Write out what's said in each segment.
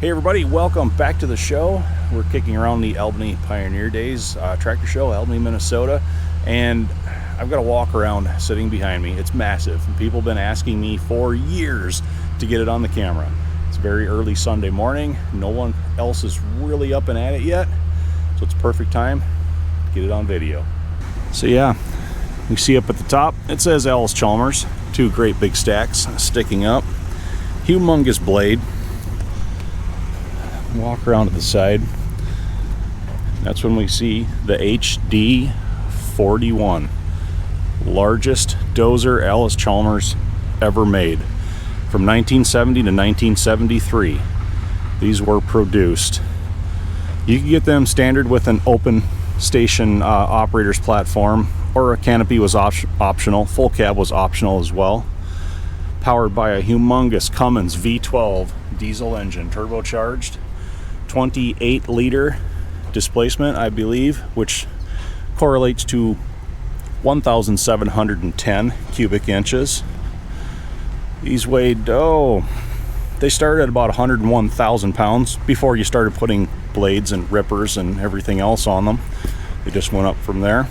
Hey everybody, welcome back to the show. We're kicking around the Albany Pioneer Days tractor show, Albany, Minnesota, and I've got a Walkaround sitting behind me. It's massive. People have been asking me for years to get it on the camera. It's very early Sunday morning. No one else is really up and at it yet, so it's a perfect time to get it on video. So yeah, you see up at the top, it says Allis-Chalmers. Two great big stacks sticking up. Humongous blade. Walk around to the side. That's when we see the HD-41, largest Dozer Allis-Chalmers ever made. From 1970 to 1973, these were produced. You can get them standard with an open station operator's platform, or a canopy was optional. Full cab was optional as well. Powered by a humongous Cummins V12 diesel engine, turbocharged. 28-liter displacement, I believe, which correlates to 1,710 cubic inches. These weighed, they started at about 101,000 pounds before you started putting blades and rippers and everything else on them. They just went up from there.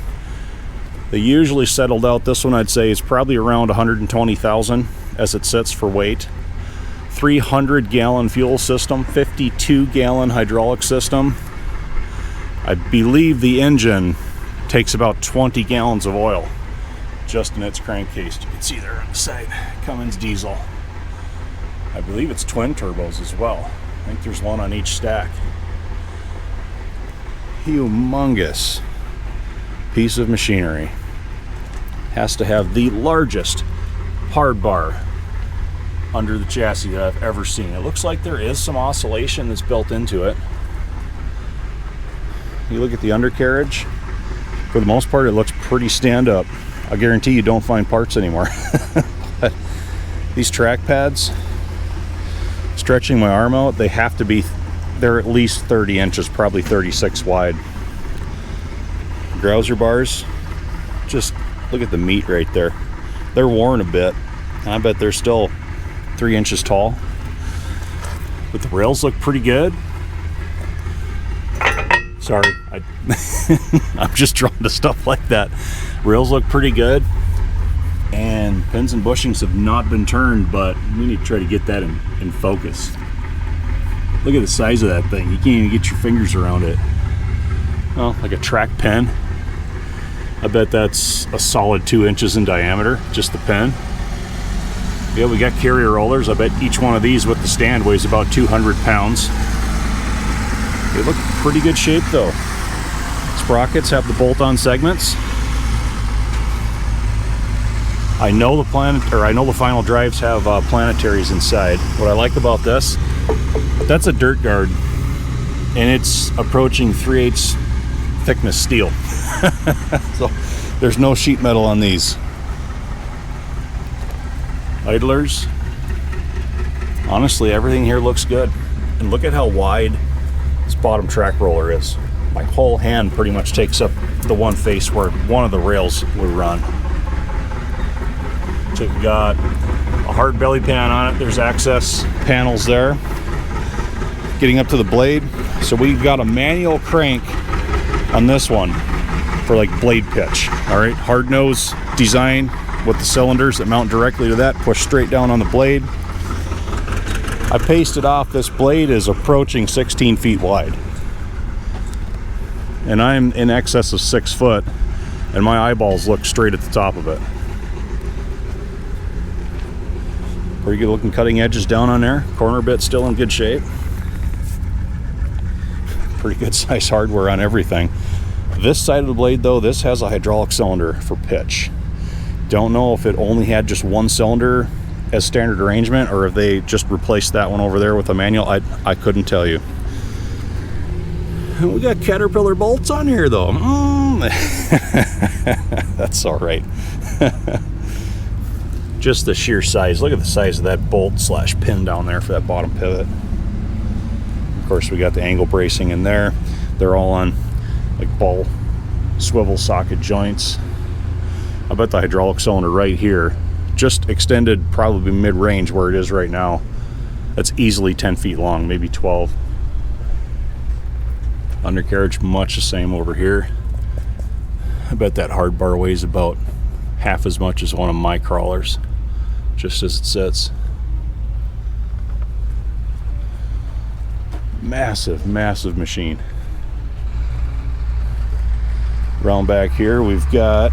They usually settled out, this one I'd say is probably around 120,000 as it sits for weight. 300-gallon fuel system, 52-gallon hydraulic system. I believe the engine takes about 20 gallons of oil just in its crankcase. You can see there on the side, Cummins diesel. I believe it's twin turbos as well. I think there's one on each stack. Humongous piece of machinery. Has to have the largest hard bar under the chassis that I've ever seen. It looks like there is some oscillation that's built into it. You look at the undercarriage, for the most part it looks pretty stand up. I guarantee you don't find parts anymore. But these track pads, stretching my arm out, they have to be, they're at least 30 inches, probably 36 wide. Grouser bars, just look at the meat right there. They're worn a bit. I bet they're still 3 inches tall, but the rails look pretty good. Sorry, I'm just drawn to stuff like that. Rails look pretty good, and pins and bushings have not been turned, but we need to try to get that in focus. Look at the size of that thing. You can't even get your fingers around it. Oh, like a track pen. I bet that's a solid 2 inches in diameter, just the pen. Yeah, we got carrier rollers. I bet each one of these with the stand weighs about 200 pounds. They look pretty good shape though. Sprockets have the bolt-on segments. I know the final drives have planetaries inside. What I like about this, that's a dirt guard, and it's approaching 3/8 thickness steel. So there's no sheet metal on these. Idlers, honestly everything here looks good, and look at how wide this bottom track roller is. My whole hand pretty much takes up the one face where one of the rails would run. So you've got a hard belly pan on it. There's access panels there getting up to the blade. So we've got a manual crank on this one for like blade pitch. All right, hard nose design with the cylinders that mount directly to that, push straight down on the blade. I pasted off, this blade is approaching 16 feet wide. And I'm in excess of 6 foot, and my eyeballs look straight at the top of it. Pretty good looking cutting edges down on there. Corner bit still in good shape. Pretty good size hardware on everything. This side of the blade though, this has a hydraulic cylinder for pitch. Don't know if it only had just one cylinder as standard arrangement, or if they just replaced that one over there with a manual. I couldn't tell you. We got Caterpillar bolts on here though. That's all right. Just the sheer size. Look at the size of that bolt slash pin down there for that bottom pivot. Of course, we got the angle bracing in there. They're all on like ball swivel socket joints. I bet the hydraulic cylinder right here just extended probably mid-range where it is right now. That's easily 10 feet long, maybe 12. Undercarriage, much the same over here. I bet that hard bar weighs about half as much as one of my crawlers, just as it sits. Massive, massive machine. Round back here, we've got,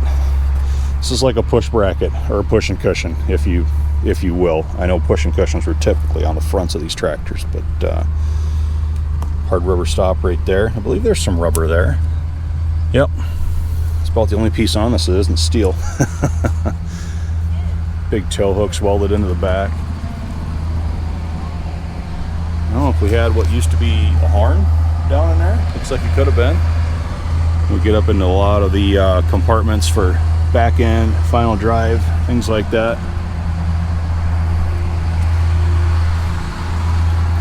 this is like a push bracket or a push and cushion, if you will. I know push and cushions were typically on the fronts of these tractors, but hard rubber stop right there. I believe there's some rubber there. Yep, it's about the only piece on this that isn't steel. Big tow hooks welded into the back. I don't know if we had what used to be a horn down in there. Looks like it could have been. We get up into a lot of the compartments for back end, final drive, things like that.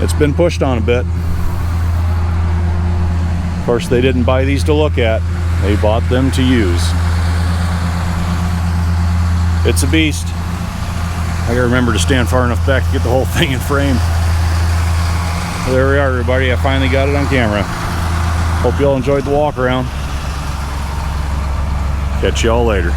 It's been pushed on a bit. Of course, they didn't buy these to look at. They bought them to use. It's a beast. I gotta remember to stand far enough back to get the whole thing in frame. Well, there we are, everybody. I finally got it on camera. Hope you all enjoyed the walk around. Catch y'all later.